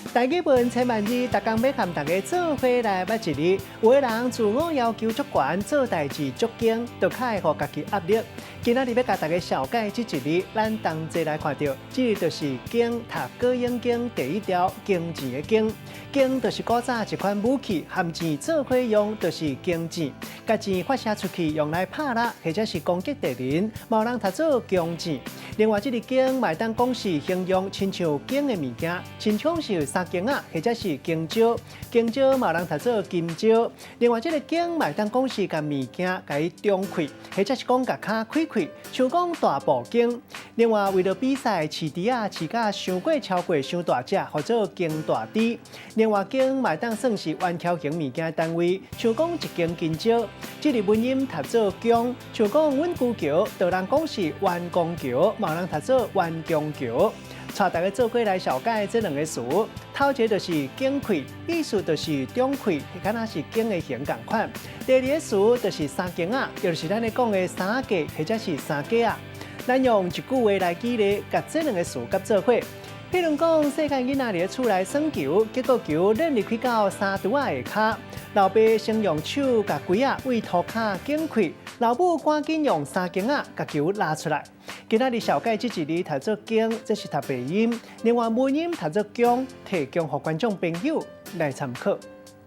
大基本千万字，逐工要和大家做伙来捌一日。有的人自我要求足悬，做代志足紧，就较会互家己压力。今仔日要甲大家小解这一日，咱同齐来看到，这就是经读高英经第一条经钱的经。经就是古早一款武器，含钱做伙用，就是经钱。甲钱发射出去，用来拍蜡，或者是攻击敌人，冇人读做弓钱。另外，这个经嘛当讲是形容亲像经的物件，亲像是三经啊，或者是经蕉。经蕉嘛人读做金蕉。另外，这个经嘛当讲是甲物件甲伊中开，或者是讲甲骹开开，像讲大步经。另外，为了比赛，饲猪啊饲甲伤过超过伤大只，或者经大猪。另外，经嘛当算是圆条形物件的单位，像讲一斤金蕉。这个文音读做弓，像讲稳固桥，就人讲是弯弓桥，嘛人读做弯弓桥。带大家做过来小解这两个词，头一个就是经开，意思就是中开，敢若是经的形共款。第二个词就是三经啊，又就是咱咧讲的三格或者是三格啊。咱用一句话来举例，甲这两个词甲做伙。譬如讲，细汉囡仔伫厝内耍球，结果球扔入去到三拄仔下骹，老爸先用手甲龟仔为涂骹紧开，老母赶紧用三经仔甲球拉出来。今仔日小解这一日读做经，这是读鼻音；另外母音读做姜，提供予观众朋友来参考。